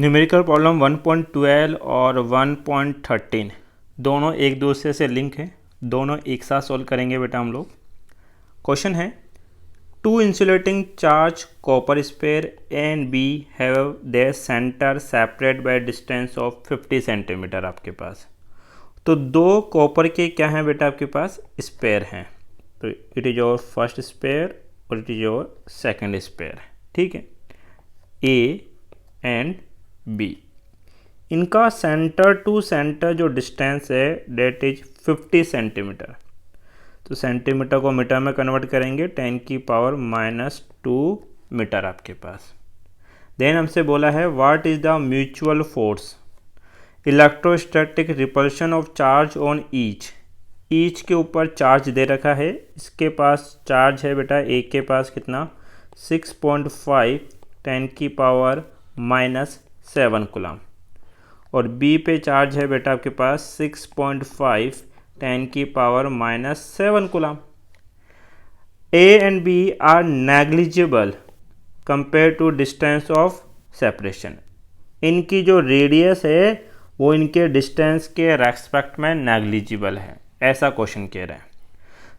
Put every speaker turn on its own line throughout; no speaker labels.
Numerical problem 1.12 और 1.13 दोनों एक दूसरे से लिंक हैं, दोनों एक साथ सॉल्व करेंगे बेटा हम लोग। क्वेश्चन है, two insulating charge copper sphere A and B have their centre separate by distance of 50 centimetre आपके पास। तो दो कॉपर के क्या हैं बेटा आपके पास, स्पेयर हैं। तो it is your first sphere और it is your second sphere, ठीक है, ए एंड बी। इनका सेंटर टू सेंटर जो डिस्टेंस है डेट इज 50 सेंटीमीटर। तो सेंटीमीटर को मीटर में कन्वर्ट करेंगे, 10 की पावर -2 मीटर आपके पास। देन हमसे बोला है what is the mutual force electrostatic repulsion of charge on each के ऊपर चार्ज दे रखा है। इसके पास चार्ज है बेटा, ए के पास कितना 6.5 10 की पावर -7 कूलम, और बी पे चार्ज है बेटा आपके पास 6.5 10 की power -7 coulomb. A and B are negligible compare to distance of separation. इनकी जो रेडियस है वो इनके डिस्टेंस के रेस्पेक्ट में नेग्लिजिबल है, ऐसा क्वेश्चन कह रहे हैं।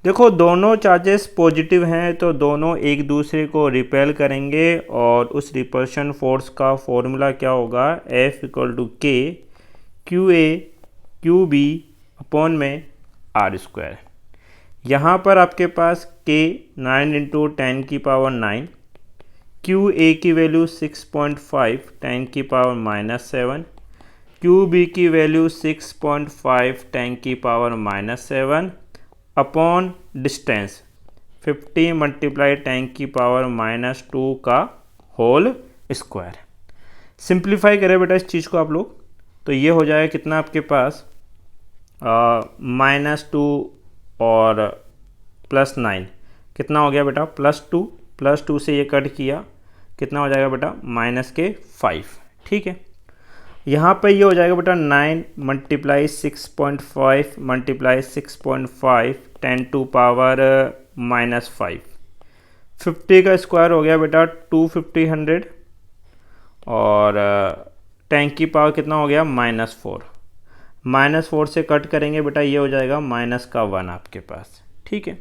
देखो दोनों चार्जेस पॉजिटिव हैं तो दोनों एक दूसरे को रिपेल करेंगे और उस रिपल्शन फोर्स का फॉर्मूला क्या होगा, F = K QA QB upon में R²। यहाँ पर आपके पास K 9 × 10 की पावर 9, QA की वैल्यू 6.5 10 की पावर -7, QB की वैल्यू 6.5 10 की पावर -7 अपॉन डिस्टेंस 50 × 10 की पावर -2 का होल स्क्वायर। सिंप्लीफाई करें बेटा इस चीज़ को आप लोग, तो ये हो जाएगा कितना आपके पास -2 और +9 कितना हो गया बेटा +2 से ये कट किया, कितना हो जाएगा बेटा -5, ठीक है। यहाँ पे ये हो जाएगा बेटा 9 × 6.5 × 6.5 10 टू पावर -5, 50 का स्क्वायर हो गया बेटा 250 और 10 की पावर कितना हो गया -4, -4 से कट करेंगे बेटा ये हो जाएगा -1 आपके पास, ठीक है।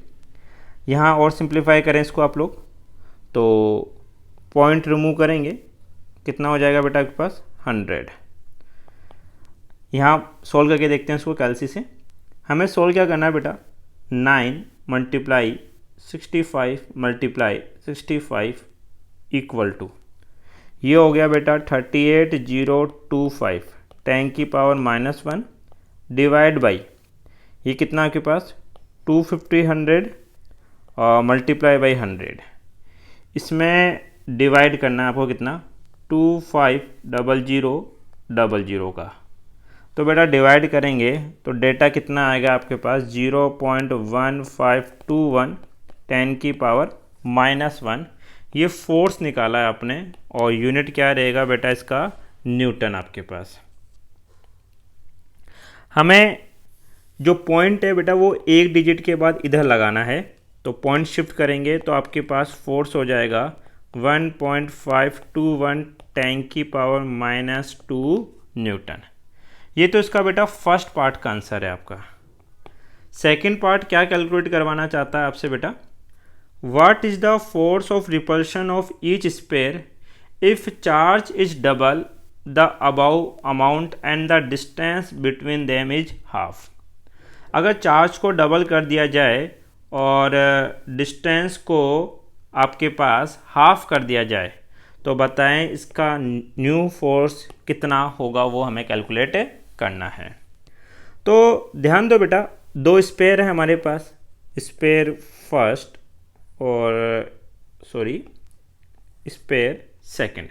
यहाँ और सिंप्लीफाई करें इसको आप लोग, तो पॉइंट रिमूव करेंगे, कितना हो जाएगा बेटा आपके पास 100। यहाँ सोल्व करके देखते हैं इसको कैलसी से। हमें सोल्व क्या करना है बेटा, 9 × 65 × 65 इक्वल टू ये हो गया बेटा 38025 10 की पावर -1 डिवाइड बाई ये कितना आपके पास 250 और मल्टीप्लाई बाई 100। इसमें डिवाइड करना है आपको कितना 250000 का। तो बेटा डिवाइड करेंगे तो डेटा कितना आएगा आपके पास 0.1521 10 की पावर -1। ये फोर्स निकाला है आपने और यूनिट क्या रहेगा बेटा इसका न्यूटन आपके पास। हमें जो पॉइंट है बेटा वो एक डिजिट के बाद इधर लगाना है, तो पॉइंट शिफ्ट करेंगे तो आपके पास फोर्स हो जाएगा 1.521 10 की पावर -2 न्यूटन। ये तो इसका बेटा फर्स्ट पार्ट का आंसर है आपका। सेकंड पार्ट क्या कैलकुलेट करवाना चाहता है आपसे बेटा, what is the force of repulsion of each sphere if charge is double the about amount and the distance between them is half. अगर चार्ज को डबल कर दिया जाए और डिस्टेंस को आपके पास हाफ कर दिया जाए तो बताएं इसका न्यू फोर्स कितना होगा, वो हमें कैलकुलेट करना है। तो ध्यान दो बेटा, दो स्पेयर है हमारे पास, स्पेयर फर्स्ट और स्पेयर सेकंड।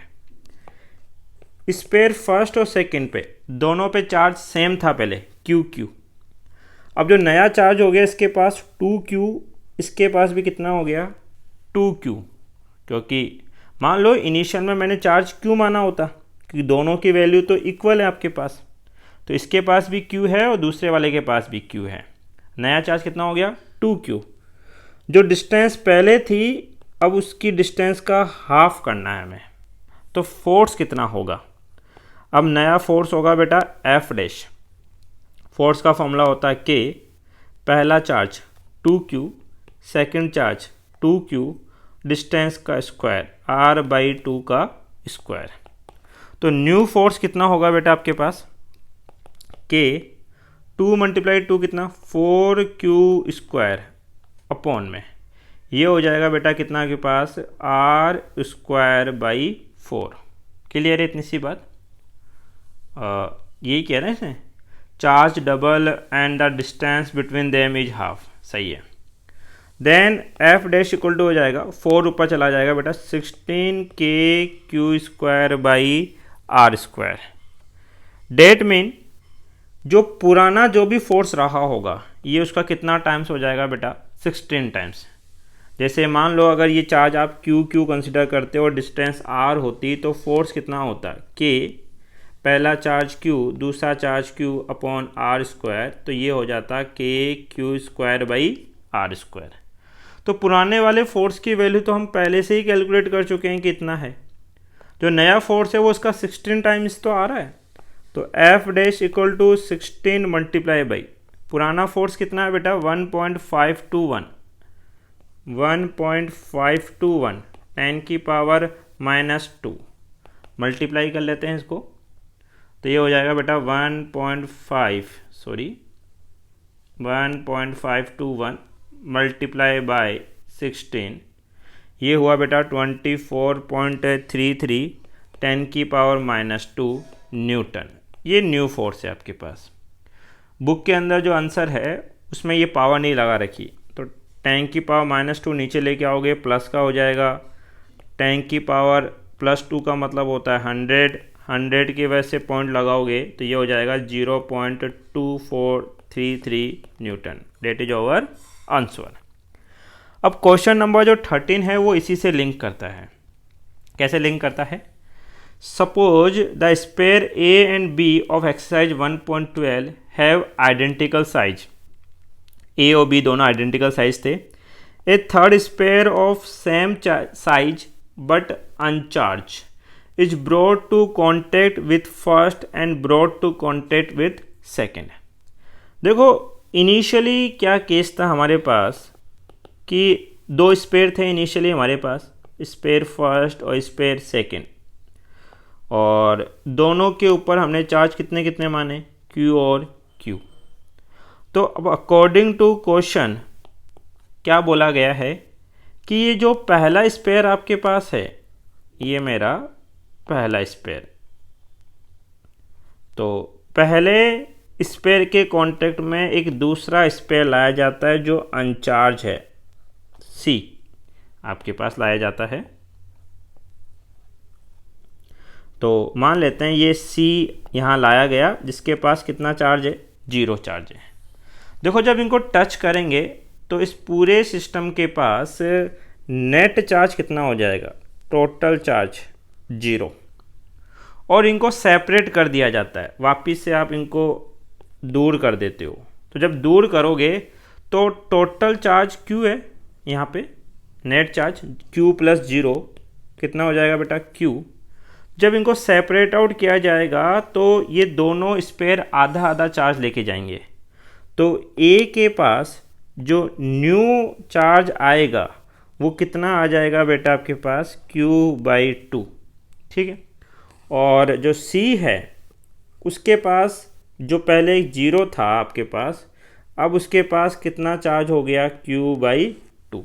स्पेयर फर्स्ट और सेकंड पे दोनों पे चार्ज सेम था पहले QQ। अब जो नया चार्ज हो गया इसके पास 2Q, इसके पास भी कितना हो गया 2Q, क्योंकि मान लो इनिशियल में मैंने चार्ज Q माना होता क्योंकि दोनों की वैल्यू तो इक्वल है आपके पास, तो इसके पास भी Q है और दूसरे वाले के पास भी Q है। नया चार्ज कितना हो गया 2Q। जो डिस्टेंस पहले थी अब उसकी डिस्टेंस का हाफ करना है हमें, तो फोर्स कितना होगा, अब नया फोर्स होगा बेटा एफ डैश। फोर्स का फॉर्मूला होता है के, पहला charge 2q, second charge 2q, distance का स्क्वायर r/2 का स्क्वायर। तो न्यू फोर्स कितना होगा बेटा आपके पास, के 2 × 2 कितना 4q² अपॉन में, ये हो जाएगा बेटा कितना के पास r²/4। क्लियर है इतनी सी बात। यही कह रहे हैं इसमें, charge double and the distance between them is half. सही है। Then F dash equal to हो जाएगा 4 ऊपर चला जाएगा बेटा 16kq²/r²। डेट मीन जो पुराना जो भी फोर्स रहा होगा ये उसका कितना टाइम्स हो जाएगा बेटा 16 टाइम्स। जैसे मान लो अगर ये चार्ज आप क्यू कंसिडर करते हो और डिस्टेंस r होती तो फोर्स कितना होता k, पहला चार्ज q, दूसरा चार्ज q अपॉन r², तो ये हो जाता kq²/r²। तो पुराने वाले फोर्स की वैल्यू तो हम पहले से ही कैलकुलेट कर चुके हैं कि इतना है। जो नया फोर्स है वो उसका 16 टाइम्स तो आ रहा है, तो F dash equal to 16 multiply by पुराना फोर्स कितना है बेटा 1.521 10⁻⁻2 मल्टीप्लाई कर लेते हैं इसको, तो ये हो जाएगा बेटा 1.521 मल्टीप्लाई बाय 16, ये हुआ बेटा 24.33 10⁻⁻2 न्यूटन। ये न्यू फोर्स है आपके पास। बुक के अंदर जो आंसर है उसमें ये पावर नहीं लगा रखी, तो 10⁻⁻2 नीचे लेके आओगे प्लस का हो जाएगा, 10⁻+2 का मतलब होता है 100 की वजह से पॉइंट लगाओगे तो ये हो जाएगा 0.2433 newton. That is our answer. अब क्वेश्चन नंबर जो 13 है वो इसी से लिंक करता है। कैसे लिंक करता है, suppose the sphere A and B of exercise 1.12 have identical size. A और B दोनों आइडेंटिकल साइज थे। A third sphere of same size but uncharged is brought to contact with first and brought to contact with second. देखो initially क्या case था हमारे पास कि दो स्पेयर थे इनिशियली हमारे पास, स्पेयर फर्स्ट और स्पेयर सेकेंड, और दोनों के ऊपर हमने चार्ज कितने कितने माने Q और Q। तो अब अकॉर्डिंग टू क्वेश्चन क्या बोला गया है कि ये जो पहला स्पेयर आपके पास है ये मेरा पहला स्पेयर, तो पहले स्पेयर के कांटेक्ट में एक दूसरा स्पेयर लाया जाता है जो अनचार्ज है, C आपके पास लाया जाता है। तो मान लेते हैं ये C यहाँ लाया गया जिसके पास कितना चार्ज है 0 चार्ज है। देखो जब इनको टच करेंगे तो इस पूरे सिस्टम के पास नेट चार्ज कितना हो जाएगा, टोटल चार्ज 0, और इनको सेपरेट कर दिया जाता है, वापिस से आप इनको दूर कर देते हो। तो जब दूर करोगे तो टोटल चार्ज Q है, यहाँ पे नेट चार्ज Q + 0 कितना हो जाएगा बेटा Q। जब इनको सेपरेट आउट किया जाएगा तो ये दोनों स्पेयर आधा आधा चार्ज लेके जाएंगे, तो A के पास जो न्यू चार्ज आएगा वो कितना आ जाएगा बेटा आपके पास Q/2, ठीक है। और जो C है उसके पास जो पहले 0 था आपके पास, अब उसके पास कितना चार्ज हो गया Q/2।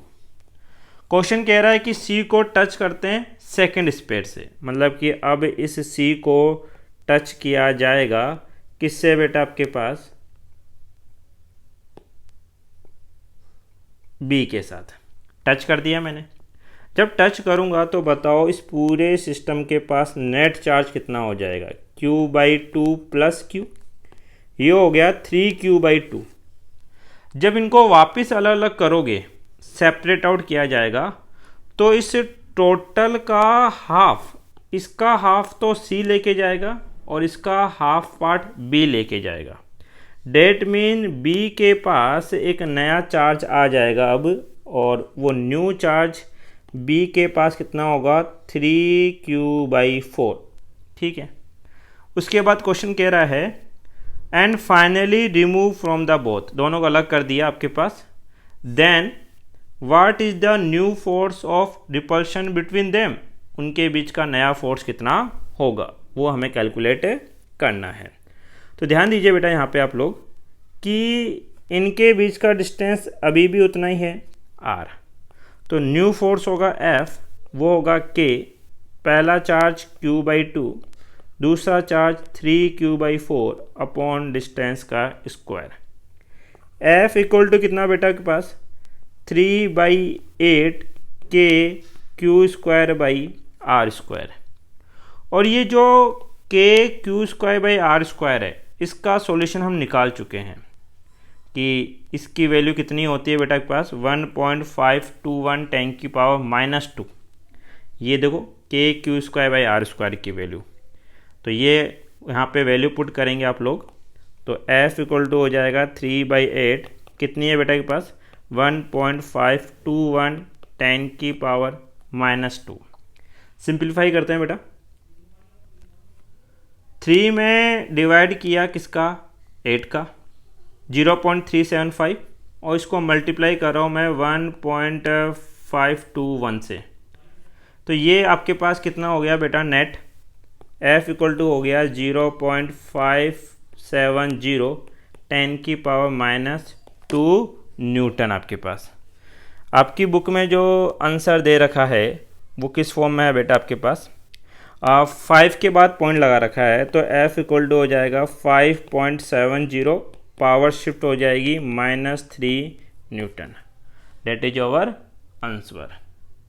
क्वेश्चन कह रहा है कि C को टच करते हैं सेकंड स्पेयर से, मतलब कि अब इस C को टच किया जाएगा किससे बेटा आपके पास B के साथ। टच कर दिया मैंने, जब टच करूंगा तो बताओ इस पूरे सिस्टम के पास नेट चार्ज कितना हो जाएगा Q/2 + Q, ये हो गया 3Q/2। जब इनको वापस अलग अलग करोगे, सेपरेट आउट किया जाएगा, तो इस टोटल का हाफ, इसका हाफ तो C लेके जाएगा और इसका हाफ पार्ट B लेके जाएगा। डेट मीन B के पास एक नया चार्ज आ जाएगा अब, और वो न्यू चार्ज B के पास कितना होगा 3Q/4, ठीक है। उसके बाद क्वेश्चन कह रहा है and finally remove from the both, दोनों को अलग कर दिया आपके पास, then what is the new force of repulsion between them, उनके बीच का नया फोर्स कितना होगा वो हमें कैलकुलेट करना है। तो ध्यान दीजिए बेटा यहाँ पे आप लोग कि इनके बीच का डिस्टेंस अभी भी उतना ही है r, तो न्यू फोर्स होगा F, वो होगा K, पहला चार्ज Q/2, दूसरा चार्ज 3Q/4 अपॉन डिस्टेंस का स्क्वायर। F इक्वल टू कितना बेटा के पास 3/8 K Q²/r²। और ये जो K Q²/r² है इसका सॉल्यूशन हम निकाल चुके हैं कि इसकी वैल्यू कितनी होती है बेटा के पास 1.521 10⁻²। ये देखो K Q²/r² की वैल्यू, तो ये यहाँ पे वैल्यू पुट करेंगे आप लोग, तो F इक्वल टू हो जाएगा 3/8, कितनी है बेटा के पास 1.521 10⁻²। सिंप्लीफाई करते हैं बेटा, 3 में डिवाइड किया किसका 8 का 0.375 और इसको मल्टीप्लाई कर रहा हूँ मैं 1.521 से, तो ये आपके पास कितना हो गया बेटा नेट F इक्वल टू हो गया 0.570 10⁻² न्यूटन। आपके पास आपकी बुक में जो आंसर दे रखा है वो किस फॉर्म में है बेटा आपके पास 5 के बाद पॉइंट लगा रखा है, तो F इक्वल टू हो जाएगा 5.70, पावर शिफ्ट हो जाएगी -3 newton. That is our answer.